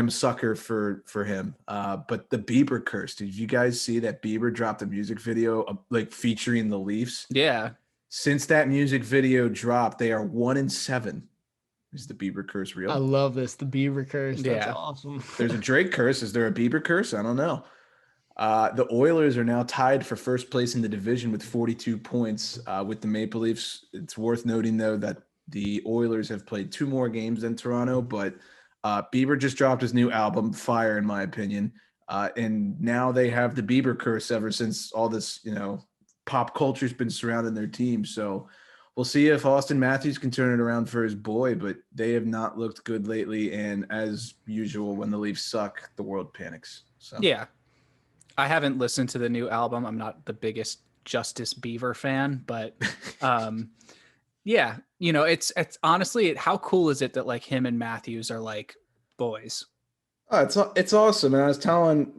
a sucker for him. But the Bieber curse. Did you guys see that Bieber dropped a music video like featuring the Leafs? Yeah, Since that music video dropped, they are 1-7. Is the Bieber curse real? I love this. The Beaver curse. That's Yeah. awesome. There's a Drake curse. Is there a Bieber curse? I don't know. The Oilers are now tied for first place in the division with 42 points with the Maple Leafs. It's worth noting, though, that the Oilers have played 2 more games than Toronto, but Bieber just dropped his new album, Fire, in my opinion. And now they have the Bieber curse ever since all this, pop culture's been surrounding their team. So we'll see if Austin Matthews can turn it around for his boy, but they have not looked good lately. And as usual, when the Leafs suck, the world panics. So yeah. I haven't listened to the new album. I'm not the biggest Justice Bieber fan, but yeah, it's honestly, how cool is it that like him and Matthews are like boys? Oh, it's awesome. And I was telling,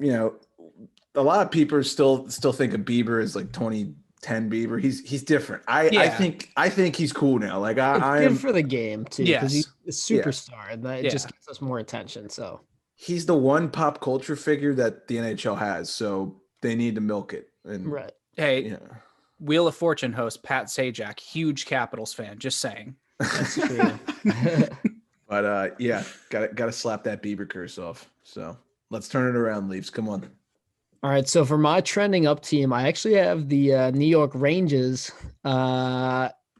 a lot of people still think of Bieber as like 2010 Bieber. He's different. I think he's cool now. Like It's I good am for the game too, because Yes. he's a superstar, and that it just Yeah. gets us more attention. So he's the one pop culture figure that the NHL has. So they need to milk it. And right. Hey, yeah. Wheel of Fortune host Pat Sajak, huge Capitals fan. Just saying. That's true. But yeah, gotta slap that Bieber curse off. So let's turn it around, Leafs. Come on. All right, so for my trending up team, I actually have the New York Rangers.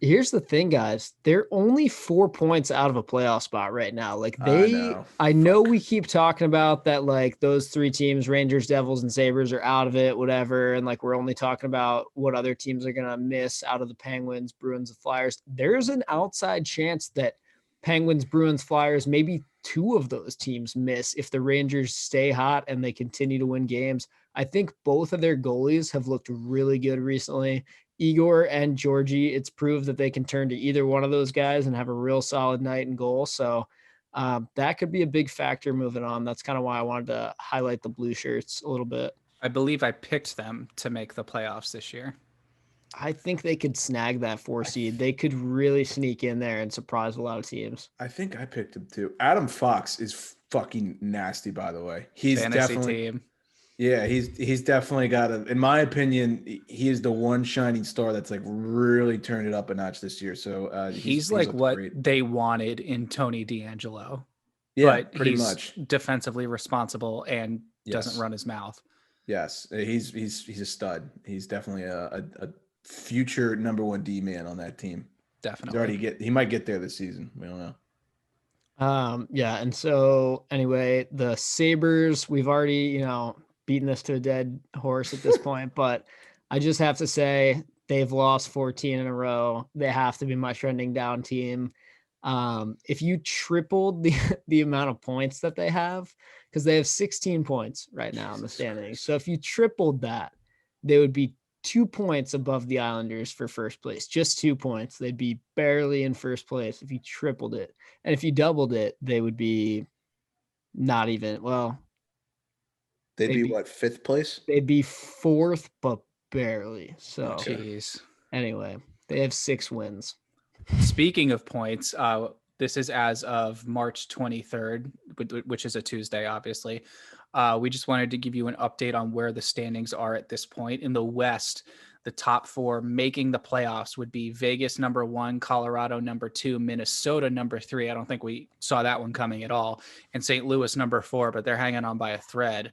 Here's the thing, guys. They're only 4 points out of a playoff spot right now. Like I know we keep talking about that, like those 3 teams, Rangers, Devils, and Sabres are out of it, whatever. And like, we're only talking about what other teams are going to miss out of the Penguins, Bruins, and Flyers. There's an outside chance that Penguins, Bruins, Flyers, maybe 2 of those teams miss if the Rangers stay hot and they continue to win games. I think both of their goalies have looked really good recently. Igor and Georgie, it's proved that they can turn to either one of those guys and have a real solid night in goal. So that could be a big factor moving on. That's kind of why I wanted to highlight the blue shirts a little bit. I believe I picked them to make the playoffs this year. I think they could snag that 4 seed. They could really sneak in there and surprise a lot of teams. I think I picked him too. Adam Fox is fucking nasty, by the way. He's Fantasy definitely team. Yeah, he's definitely got in my opinion, he is the one shining star that's like really turned it up a notch this year. So he's like what great. they wanted in Tony DeAngelo. Yeah, but pretty he's much defensively responsible and doesn't Yes. run his mouth. Yes, he's a stud. He's definitely a future number 1 D man on that team. Definitely. He might get there this season. We don't know. Yeah, and so anyway, the Sabres, we've already, beaten this to a dead horse at this point, but I just have to say they've lost 14 in a row. They have to be my trending down team. If you tripled the amount of points that they have, because they have 16 points right now in the standings. So if you tripled that, they would be 2 points above the Islanders for first place. Just 2 points. They'd be barely in first place if you tripled it. And if you doubled it, they would be not even, well, They'd be what, 5th place? they'd be 4th, but barely. So Jeez. anyway, they have 6 wins. Speaking of points, this is as of March 23rd, which is a Tuesday, obviously. We just wanted to give you an update on where the standings are at this point. In the West, the top 4 making the playoffs would be Vegas number 1, Colorado number 2, Minnesota number 3. I don't think we saw that one coming at all. And St. Louis number 4, but they're hanging on by a thread.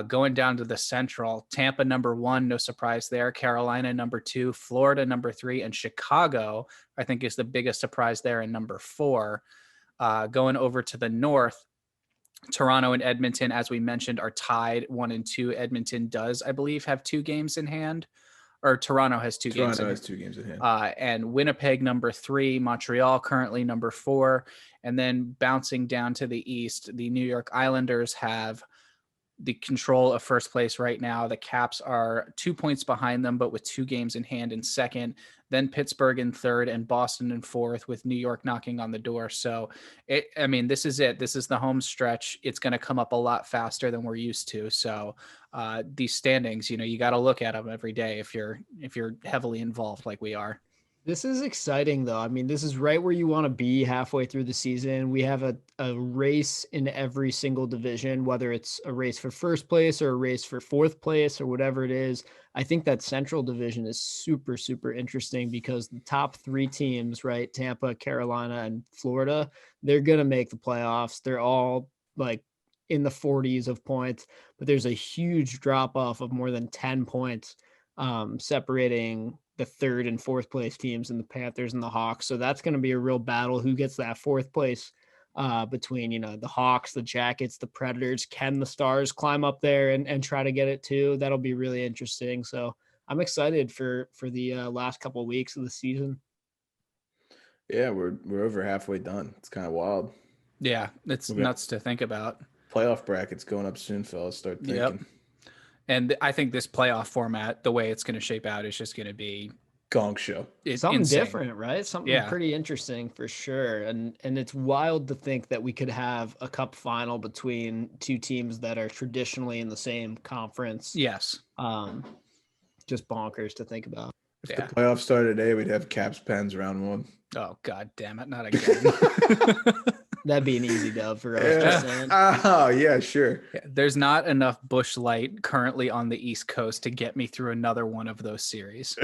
Going down to the Central, Tampa number 1, no surprise there. Carolina number 2, Florida number 3, and Chicago, I think, is the biggest surprise there in number 4. Going over to the North, Toronto and Edmonton, as we mentioned, are tied 1 and 2. Edmonton does, I believe, have 2 games in hand, or Toronto has 2 games. Toronto has 2 games in hand. And Winnipeg number 3, Montreal currently number 4, and then bouncing down to the East, the New York Islanders have the control of first place right now. The Caps are 2 points behind them, but with 2 games in hand in second, then Pittsburgh in third and Boston in fourth, with New York knocking on the door. So this is it. This is the home stretch. It's going to come up a lot faster than we're used to. So these standings, you got to look at them every day if you're heavily involved like we are. This is exciting, though. I mean, this is right where you want to be halfway through the season. We have a race in every single division, whether it's a race for first place or a race for fourth place or whatever it is. I think that Central Division is super, super interesting because the top 3 teams, right, Tampa, Carolina, and Florida, they're going to make the playoffs. They're all like in the 40s of points, but there's a huge drop off of more than 10 points separating the third and fourth place teams and the Panthers and the Hawks. So that's going to be a real battle. Who gets that fourth place between, the Hawks, the Jackets, the Predators? Can the Stars climb up there and try to get it too? That'll be really interesting. So I'm excited for the last couple of weeks of the season. Yeah, we're over halfway done. It's kind of wild. Yeah, it's nuts to think about. Playoff brackets going up soon, fellas. Start thinking. Yep. And I think this playoff format, the way it's going to shape out, is just going to be gong show. It's something insane. Different, right? Something pretty interesting for sure. And it's wild to think that we could have a cup final between 2 teams that are traditionally in the same conference. Yes. Just bonkers to think about. If the playoffs started today, we'd have Caps Pens round 1. Oh, God damn it. Not again. That'd be an easy dub for us. Yeah. Oh, yeah, sure. Yeah, there's not enough Busch Light currently on the East Coast to get me through another one of those series.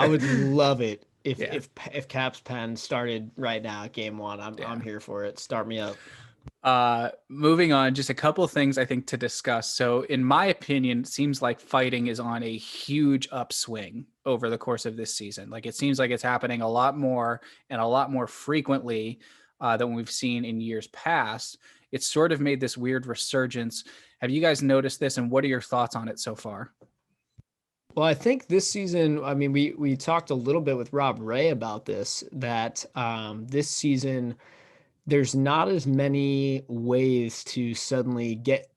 I would love it if Caps Pen started right now, game 1. I'm here for it. Start me up. Moving on, just a couple of things I think to discuss. So in my opinion, it seems like fighting is on a huge upswing over the course of this season. Like it seems like it's happening a lot more and a lot more frequently than we've seen in years past. It's sort of made this weird resurgence. Have you guys noticed this, and what are your thoughts on it so far? Well, I think this season, I mean, we talked a little bit with Rob Ray about this, that this season there's not as many ways to suddenly get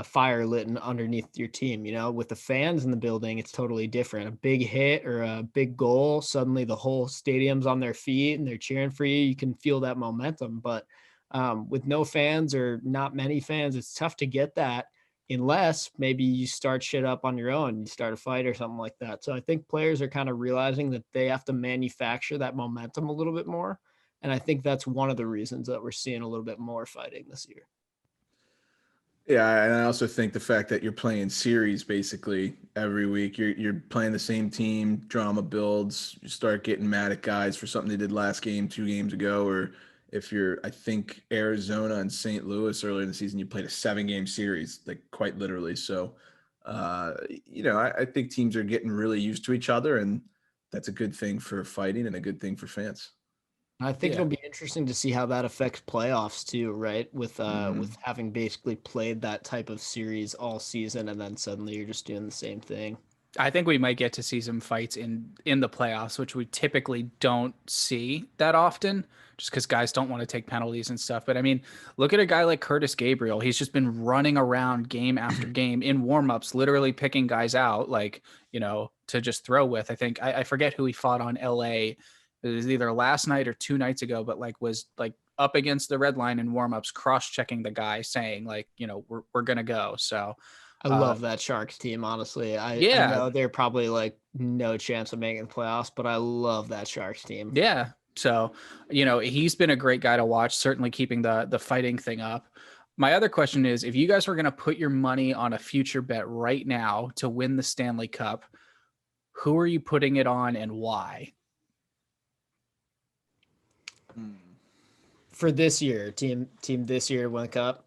fire lit underneath your team. With the fans in the building, it's totally different. A big hit or a big goal, suddenly the whole stadium's on their feet and they're cheering for you. You can feel that momentum. But with no fans or not many fans, it's tough to get that unless maybe you start shit up on your own, you start a fight or something like that. So I think players are kind of realizing that they have to manufacture that momentum a little bit more. And I think that's one of the reasons that we're seeing a little bit more fighting this year. Yeah, and I also think the fact that you're playing series basically every week, you're playing the same team, drama builds, you start getting mad at guys for something they did last game, 2 games ago, or if I think Arizona and St. Louis earlier in the season, you played a 7-game series, like quite literally. So, I think teams are getting really used to each other, and that's a good thing for fighting and a good thing for fans. I think it'll be interesting to see how that affects playoffs too, right? With having basically played that type of series all season, and then suddenly you're just doing the same thing. I think we might get to see some fights in the playoffs, which we typically don't see that often, just because guys don't want to take penalties and stuff. But I mean, look at a guy like Curtis Gabriel. He's just been running around game after game in warmups, literally picking guys out, to just throw with. I think I forget who he fought on LA. It was either last night or 2 nights ago, but was up against the red line in warmups, cross-checking the guy, saying we're gonna go. So I love that Sharks team, honestly. I know they're probably no chance of making the playoffs, but I love that Sharks team. Yeah. So, he's been a great guy to watch, certainly keeping the fighting thing up. My other question is, if you guys were going to put your money on a future bet right now to win the Stanley Cup, who are you putting it on and why? For this year, team this year to win the cup.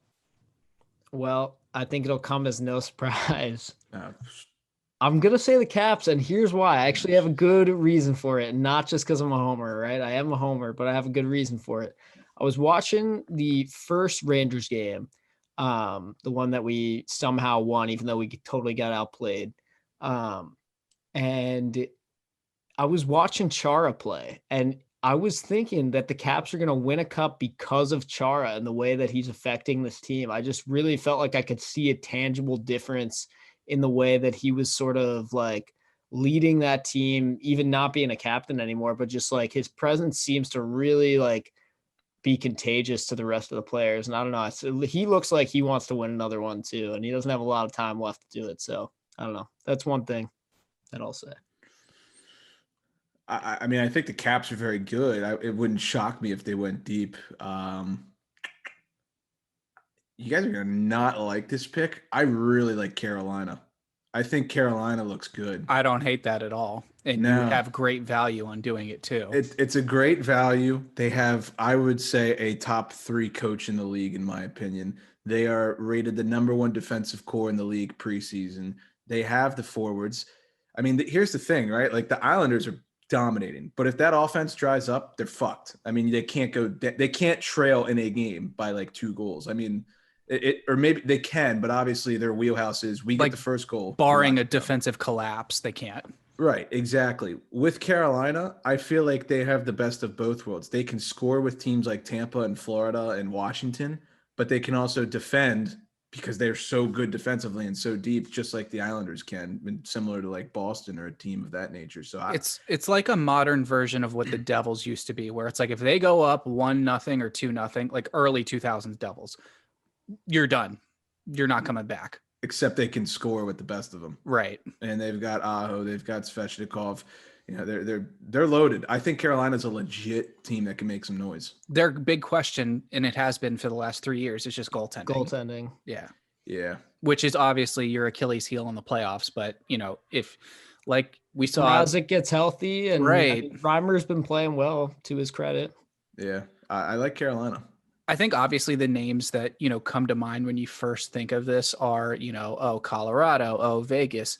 Well, I think it'll come as no surprise. I'm going to say the Caps, and here's why. I actually have a good reason for it, not just because I'm a homer, right? I am a homer, but I have a good reason for it. I was watching the first Rangers game, the one that we somehow won, even though we totally got outplayed. And I was watching Chara play, and I was thinking that the Caps are going to win a cup because of Chara and the way that he's affecting this team. I just really felt like I could see a tangible difference in the way that he was sort of like leading that team, even not being a captain anymore, but just like his presence seems to really like be contagious to the rest of the players. And I don't know. He looks like he wants to win another one too, and he doesn't have a lot of time left to do it. So I don't know. That's one thing that I'll say. I mean, I think the Caps are very good. It wouldn't shock me if they went deep. You guys are going to not like this pick. I really like Carolina. I think Carolina looks good. I don't hate that at all. And you have great value on doing it too. It's a great value. They have, I would say, a top 3 coach in the league, in my opinion. They are rated the #1 defensive core in the league preseason. They have the forwards. I mean, here's the thing, right? Like the Islanders are dominating, but if that offense dries up, they're fucked. I mean, they can't trail in a game by like 2 goals. I mean, or maybe they can, but obviously their wheelhouse is we get the first goal. Barring a defensive collapse, they can't. Right, exactly. With Carolina, I feel like they have the best of both worlds. They can score with teams like Tampa and Florida and Washington, but they can also defend because they're so good defensively and so deep, just like the Islanders can, similar to like Boston or a team of that nature. So it's like a modern version of what the Devils used to be, where it's like if they go up 1-0 or 2-0, like early 2000s Devils, you're done. You're not coming back. Except they can score with the best of them. Right. And they've got Aho, they've got Svechnikov. You know, they're loaded. I think Carolina's a legit team that can make some noise. Their big question, and it has been for the last 3 years, is just goaltending. Yeah. Yeah. Which is obviously your Achilles heel in the playoffs. But, you know, if like we saw as it gets healthy and right. I mean, Reimer's been playing well to his credit. Yeah. I like Carolina. I think obviously the names that, you know, come to mind when you first think of this are, you know, Colorado, Vegas.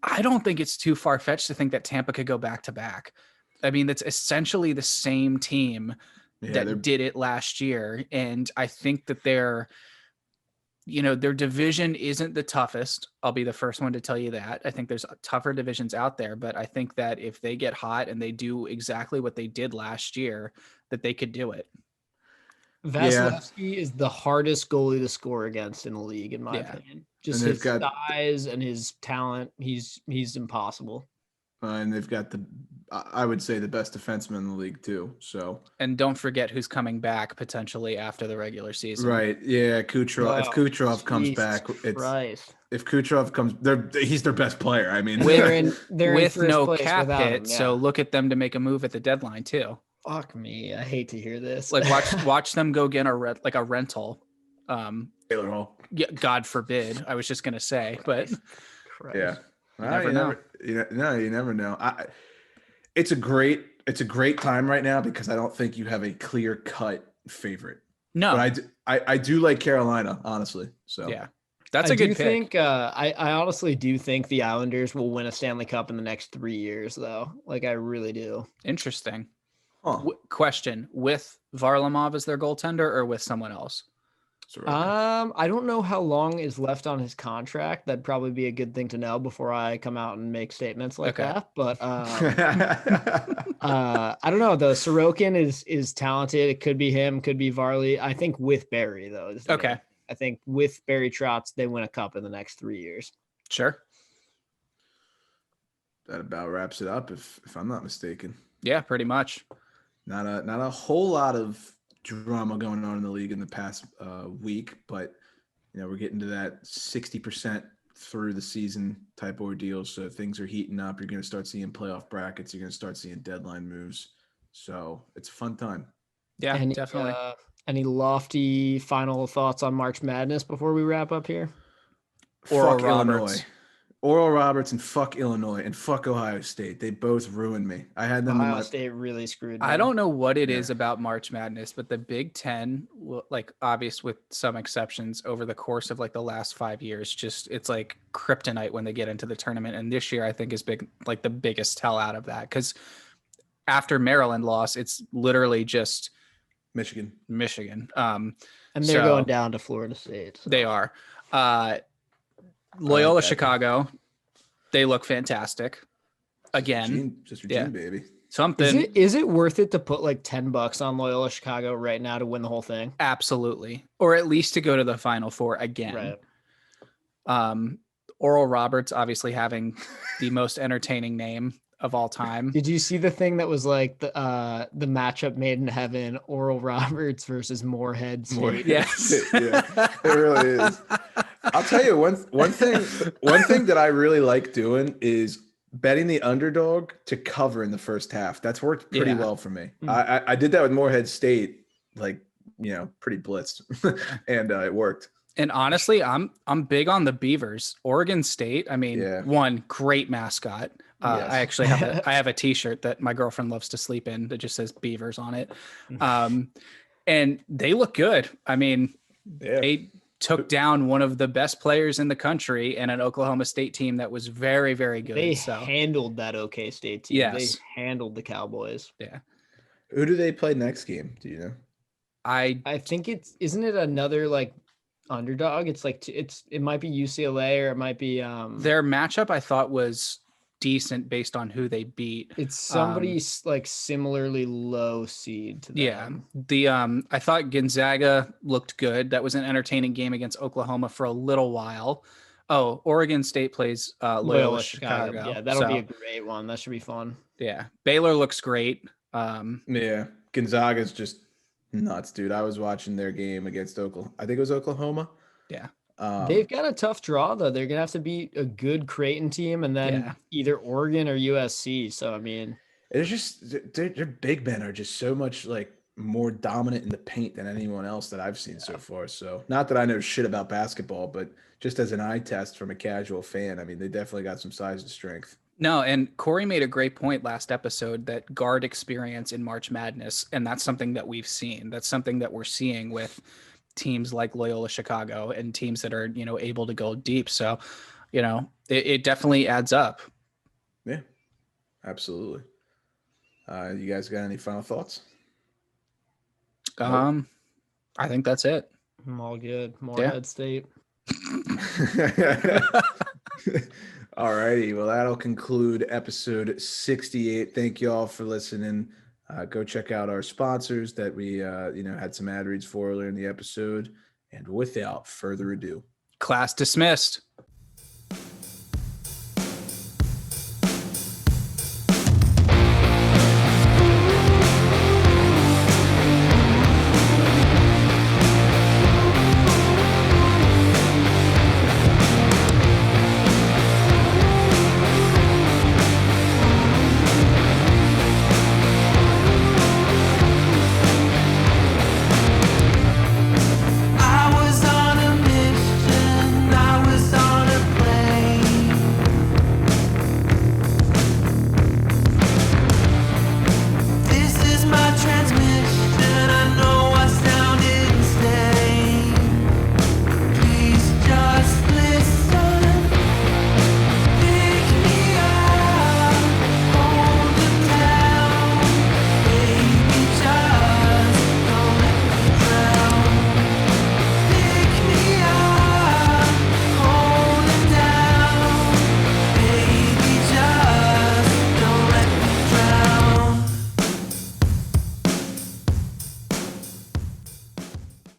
I don't think it's too far-fetched to think that Tampa could go back-to-back. I mean, that's essentially the same team that did it last year. And I think that their division isn't the toughest. I'll be the first one to tell you that. I think there's tougher divisions out there, but I think that if they get hot and they do exactly what they did last year, that they could do it. Vasilevsky is the hardest goalie to score against in the league, in my opinion. Just his size and his talent, he's impossible. And they've got I would say the best defenseman in the league too. So, and don't forget who's coming back potentially after the regular season. Right? Yeah, Kucherov. Wow. If Kucherov comes back, if Kucherov comes, he's their best player. I mean, they're with in no cap hit, so look at them to make a move at the deadline too. Fuck me, I hate to hear this. Like watch them go get a rental. Taylor Hall. Yeah, God forbid. I was just gonna say, but Christ. Yeah, you never know. It's a great time right now because I don't think you have a clear cut favorite. No, but I do like Carolina, honestly. So yeah, that's a good pick. I honestly do think the Islanders will win a Stanley Cup in the next 3 years, though. Like I really do. Interesting. Huh. Question: with Varlamov as their goaltender or with someone else? I don't know how long is left on his contract. That'd probably be a good thing to know before I come out and make statements like that. But I don't know though. Sorokin is talented. It could be him, could be Varley. I think with Barry though. Okay. I think with Barry Trotz, they win a cup in the next 3 years. Sure. That about wraps it up, if I'm not mistaken. Yeah, pretty much. Not a whole lot of drama going on in the league in the past week, but you know we're getting to that 60% through the season type ordeal. So things are heating up. You're going to start seeing playoff brackets. You're going to start seeing deadline moves. So it's a fun time. Yeah, definitely. Any lofty final thoughts on March Madness before we wrap up here? Fuck Illinois. Oral Roberts and fuck Illinois and fuck Ohio State. They both ruined me. I had them. Ohio State really screwed me. I don't know what it is about March Madness, but the Big Ten, like obvious with some exceptions over the course of like the last 5 years, just it's like kryptonite when they get into the tournament. And this year I think is big, like the biggest tell out of that. Because after Maryland loss, it's literally just Michigan. And they're going down to Florida State. So. They are. Loyola Chicago, they look fantastic. Again, Sister Jean, baby. something. Is it worth it to put like $10 on Loyola Chicago right now to win the whole thing? Absolutely. Or at least to go to the Final Four again. Right. Oral Roberts obviously having the most entertaining name of all time. Did you see the thing that was like the matchup made in heaven, Oral Roberts versus Moorhead State? Yes. Yeah, it really is. I'll tell you one thing that I really like doing is betting the underdog to cover in the first half. That's worked pretty well for me. I did that with Moorhead State, like, pretty blitzed, and it worked. And honestly, I'm big on the Beavers. Oregon State, I mean, one great mascot. Yes. I actually have a T-shirt that my girlfriend loves to sleep in that just says Beavers on it. And they look good. I mean, they took down one of the best players in the country and an Oklahoma State team that was very, very good. They handled that OK State team. Yes. They handled the Cowboys. Yeah. Who do they play next game? Do you know? I think isn't it another like underdog? It's like it might be UCLA or it might be their matchup I thought was decent based on who they beat. It's somebody like similarly low seed to them. I thought Gonzaga looked good. That was an entertaining game against Oklahoma for a little while. Oh, Oregon State plays Loyola Chicago. Yeah, that'll be a great one. That should be fun. Yeah. Baylor looks great. Gonzaga's just nuts, dude. I was watching their game against Oklahoma. I think it was Oklahoma. Yeah. They've got a tough draw though. They're gonna have to beat a good Creighton team and then either Oregon or USC. So I mean, it's just their big men are just so much like more dominant in the paint than anyone else that I've seen so far. So not that I know shit about basketball, but just as an eye test from a casual fan, I mean, they definitely got some size and strength. No, and Corey made a great point last episode that guard experience in March Madness, and that's something that we've seen. That's something that we're seeing with teams like Loyola Chicago and teams that are, able to go deep. So, it definitely adds up. Yeah, absolutely. You guys got any final thoughts? I think that's it. I'm all good. Moorhead State. All righty. Well, that'll conclude episode 68. Thank you all for listening. Go check out our sponsors that we, had some ad reads for earlier in the episode. And without further ado, class dismissed.